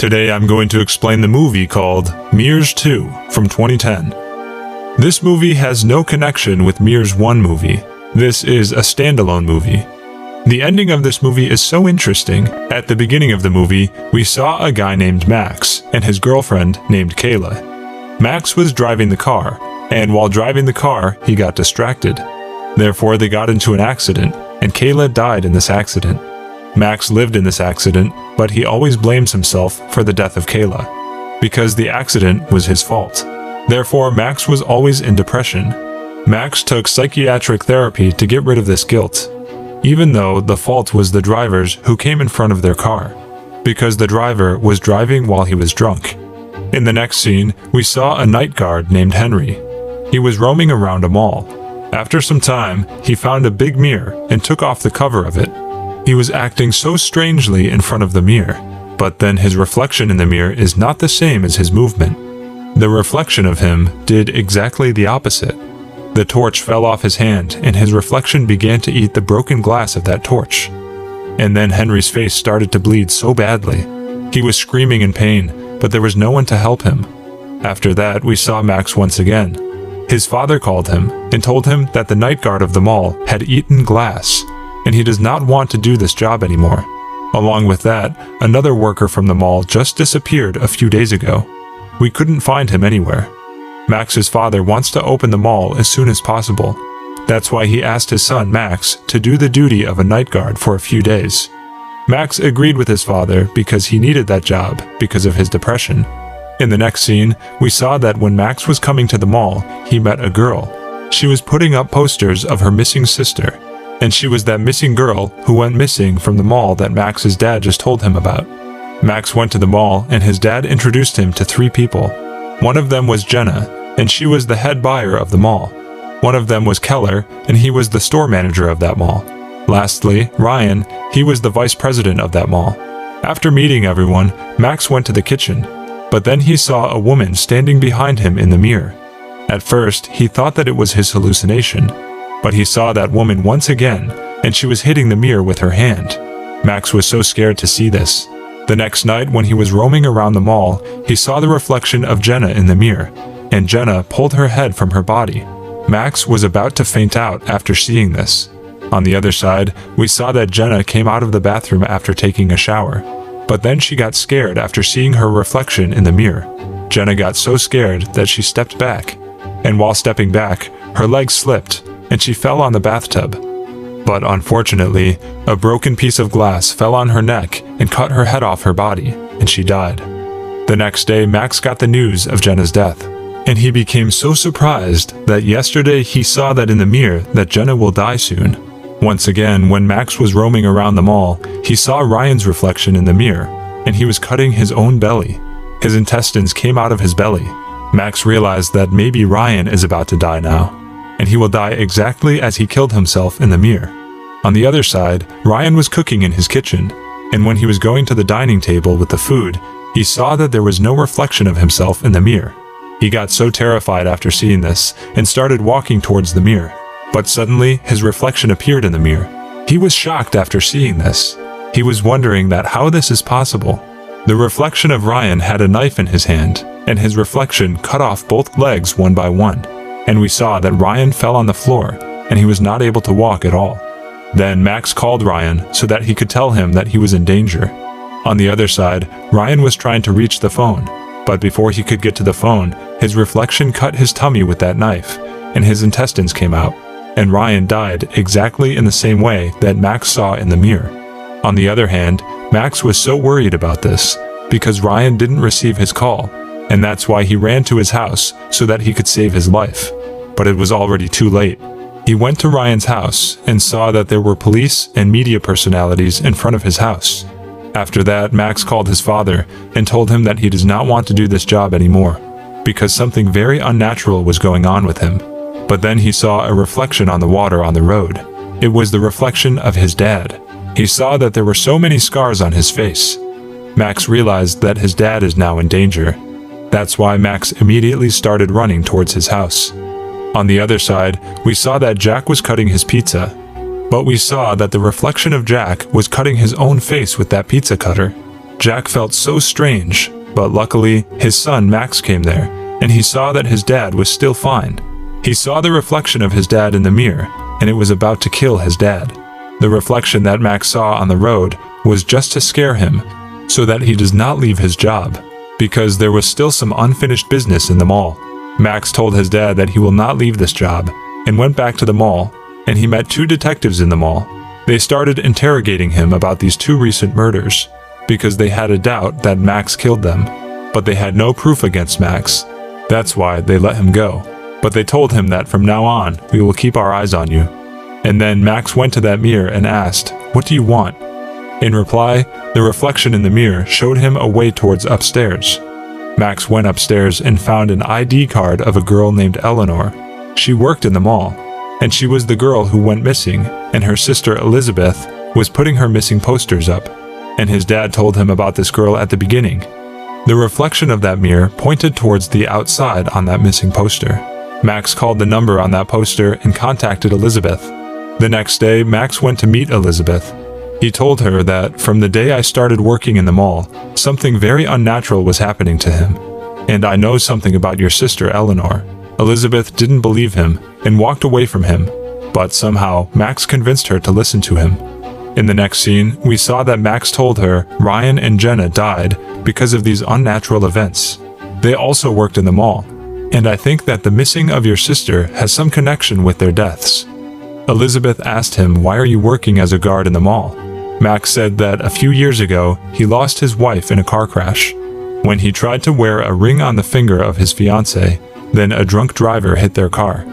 Today I'm going to explain the movie called Mirrors 2 from 2010. This movie has no connection with Mirrors 1 movie. This is a standalone movie. The ending of this movie is so interesting. At the beginning of the movie, we saw a guy named Max and his girlfriend named Kayla. Max was driving the car, and while driving the car, he got distracted. Therefore, they got into an accident, and Kayla died in this accident. Max lived in this accident, but he always blames himself for the death of Kayla, because the accident was his fault. Therefore, Max was always in depression. Max took psychiatric therapy to get rid of this guilt, even though the fault was the drivers who came in front of their car, because the driver was driving while he was drunk. In the next scene, we saw a night guard named Henry. He was roaming around a mall. After some time, he found a big mirror and took off the cover of it. He was acting so strangely in front of the mirror, but then his reflection in the mirror is not the same as his movement. The reflection of him did exactly the opposite. The torch fell off his hand, and his reflection began to eat the broken glass of that torch. And then Henry's face started to bleed so badly. He was screaming in pain, but there was no one to help him. After that, we saw Max once again. His father called him and told him that the night guard of the mall had eaten glass, and he does not want to do this job anymore. Along with that, another worker from the mall just disappeared a few days ago. We couldn't find him anywhere. Max's father wants to open the mall as soon as possible. That's why he asked his son Max to do the duty of a night guard for a few days. Max agreed with his father because he needed that job because of his depression. In the next scene, we saw that when Max was coming to the mall, he met a girl. She was putting up posters of her missing sister, and she was that missing girl who went missing from the mall that Max's dad just told him about. Max went to the mall, and his dad introduced him to 3 people. One of them was Jenna, and she was the head buyer of the mall. One of them was Keller, and he was the store manager of that mall. Lastly, Ryan, he was the vice president of that mall. After meeting everyone, Max went to the kitchen, but then he saw a woman standing behind him in the mirror. At first, he thought that it was his hallucination, but he saw that woman once again, and she was hitting the mirror with her hand. Max was so scared to see this. The next night, when he was roaming around the mall, he saw the reflection of Jenna in the mirror, and Jenna pulled her head from her body. Max was about to faint out after seeing this. On the other side, we saw that Jenna came out of the bathroom after taking a shower, but then she got scared after seeing her reflection in the mirror. Jenna got so scared that she stepped back, and while stepping back, her legs slipped, and she fell on the bathtub. But unfortunately, a broken piece of glass fell on her neck and cut her head off her body, and she died. The next day, Max got the news of Jenna's death, and he became so surprised that yesterday he saw that in the mirror that Jenna will die soon. Once again, when Max was roaming around the mall, he saw Ryan's reflection in the mirror, and he was cutting his own belly. His intestines came out of his belly. Max realized that maybe Ryan is about to die now, and he will die exactly as he killed himself in the mirror. On the other side, Ryan was cooking in his kitchen, and when he was going to the dining table with the food, he saw that there was no reflection of himself in the mirror. He got so terrified after seeing this and started walking towards the mirror, but suddenly his reflection appeared in the mirror. He was shocked after seeing this. He was wondering that how this is possible. The reflection of Ryan had a knife in his hand, and his reflection cut off both legs one by one, and we saw that Ryan fell on the floor, and he was not able to walk at all. Then Max called Ryan so that he could tell him that he was in danger. On the other side, Ryan was trying to reach the phone, but before he could get to the phone, his reflection cut his tummy with that knife, and his intestines came out, and Ryan died exactly in the same way that Max saw in the mirror. On the other hand, Max was so worried about this, because Ryan didn't receive his call, and that's why he ran to his house so that he could save his life. But it was already too late. He went to Ryan's house and saw that there were police and media personalities in front of his house. After that, Max called his father and told him that he does not want to do this job anymore, because something very unnatural was going on with him. But then he saw a reflection on the water on the road. It was the reflection of his dad. He saw that there were so many scars on his face. Max realized that his dad is now in danger. That's why Max immediately started running towards his house. On the other side, we saw that Jack was cutting his pizza, but we saw that the reflection of Jack was cutting his own face with that pizza cutter. Jack felt so strange, but luckily, his son Max came there, and he saw that his dad was still fine. He saw the reflection of his dad in the mirror, and it was about to kill his dad. The reflection that Max saw on the road was just to scare him, so that he does not leave his job, because there was still some unfinished business in the mall. Max told his dad that he will not leave this job, and went back to the mall, and he met 2 detectives in the mall. They started interrogating him about these 2 recent murders, because they had a doubt that Max killed them, but they had no proof against Max. That's why they let him go. But they told him that from now on, we will keep our eyes on you. And then Max went to that mirror and asked, "What do you want?" In reply, the reflection in the mirror showed him a way towards upstairs. Max went upstairs and found an ID card of a girl named Eleanor. She worked in the mall, and she was the girl who went missing, and her sister Elizabeth was putting her missing posters up, and his dad told him about this girl at the beginning. The reflection of that mirror pointed towards the outside on that missing poster. Max called the number on that poster and contacted Elizabeth. The next day, Max went to meet Elizabeth. He told her that from the day I started working in the mall, something very unnatural was happening to him. And I know something about your sister Eleanor. Elizabeth didn't believe him and walked away from him, but somehow Max convinced her to listen to him. In the next scene, we saw that Max told her Ryan and Jenna died because of these unnatural events. They also worked in the mall, and I think that the missing of your sister has some connection with their deaths. Elizabeth asked him, "Why are you working as a guard in the mall?" Max said that a few years ago, he lost his wife in a car crash. When he tried to wear a ring on the finger of his fiance, then a drunk driver hit their car.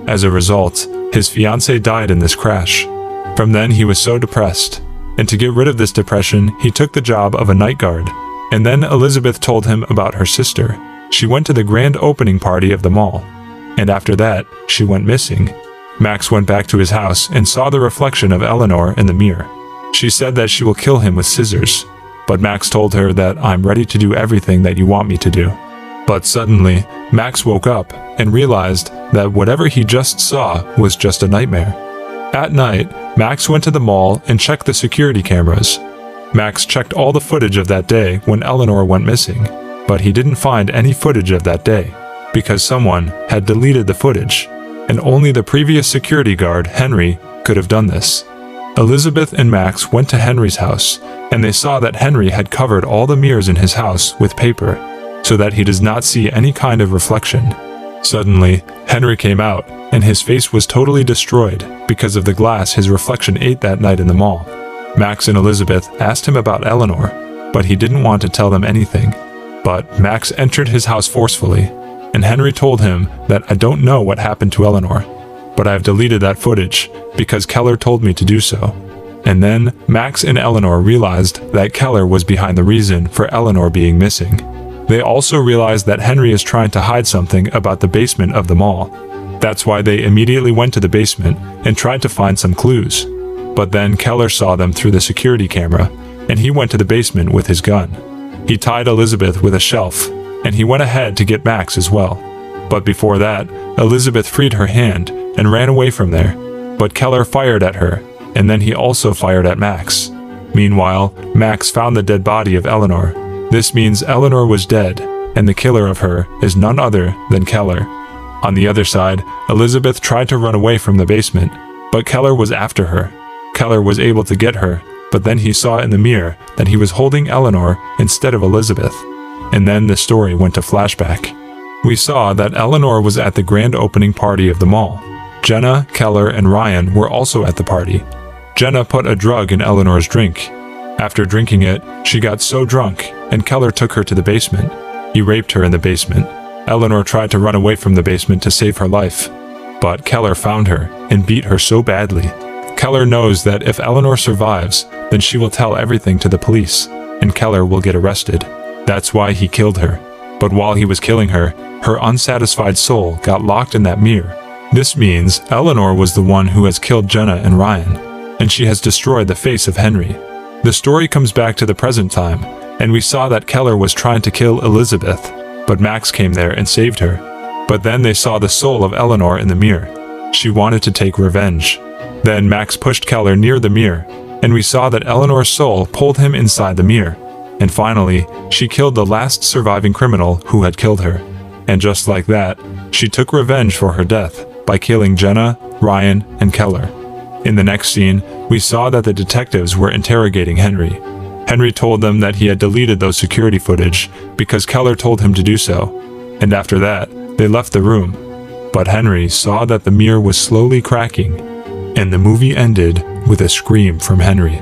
As a result, his fiance died in this crash. From then he was so depressed, and to get rid of this depression, he took the job of a night guard. And then Elizabeth told him about her sister. She went to the grand opening party of the mall, and after that, she went missing. Max went back to his house and saw the reflection of Eleanor in the mirror. She said that she will kill him with scissors, but Max told her that I'm ready to do everything that you want me to do. But suddenly, Max woke up and realized that whatever he just saw was just a nightmare. At night, Max went to the mall and checked the security cameras. Max checked all the footage of that day when Eleanor went missing, but he didn't find any footage of that day, because someone had deleted the footage, and only the previous security guard, Henry, could have done this. Elizabeth and Max went to Henry's house, and they saw that Henry had covered all the mirrors in his house with paper, so that he does not see any kind of reflection. Suddenly, Henry came out, and his face was totally destroyed because of the glass his reflection ate that night in the mall. Max and Elizabeth asked him about Eleanor, but he didn't want to tell them anything. But Max entered his house forcefully, and Henry told him that I don't know what happened to Eleanor, but I've deleted that footage because Keller told me to do so. And then Max and Eleanor realized that Keller was behind the reason for Eleanor being missing. They also realized that Henry is trying to hide something about the basement of the mall. That's why they immediately went to the basement and tried to find some clues. But then Keller saw them through the security camera, and he went to the basement with his gun. He tied Elizabeth with a shelf, and he went ahead to get Max as well. But before that, Elizabeth freed her hand and ran away from there. But Keller fired at her, and then he also fired at Max. Meanwhile, Max found the dead body of Eleanor. This means Eleanor was dead, and the killer of her is none other than Keller. On the other side, Elizabeth tried to run away from the basement, but Keller was after her. Keller was able to get her, but then he saw in the mirror that he was holding Eleanor instead of Elizabeth. And then the story went to flashback. We saw that Eleanor was at the grand opening party of the mall. Jenna, Keller, and Ryan were also at the party. Jenna put a drug in Eleanor's drink. After drinking it, she got so drunk, and Keller took her to the basement. He raped her in the basement. Eleanor tried to run away from the basement to save her life, but Keller found her and beat her so badly. Keller knows that if Eleanor survives, then she will tell everything to the police, and Keller will get arrested. That's why he killed her. But while he was killing her, her unsatisfied soul got locked in that mirror. This means Eleanor was the one who has killed Jenna and Ryan, and she has destroyed the face of Henry. The story comes back to the present time, and we saw that Keller was trying to kill Elizabeth, but Max came there and saved her. But then they saw the soul of Eleanor in the mirror. She wanted to take revenge. Then Max pushed Keller near the mirror, and we saw that Eleanor's soul pulled him inside the mirror. And finally, she killed the last surviving criminal who had killed her. And just like that, she took revenge for her death by killing Jenna, Ryan, and Keller. In the next scene, we saw that the detectives were interrogating Henry. Henry told them that he had deleted those security footage because Keller told him to do so. And after that, they left the room. But Henry saw that the mirror was slowly cracking, and the movie ended with a scream from Henry.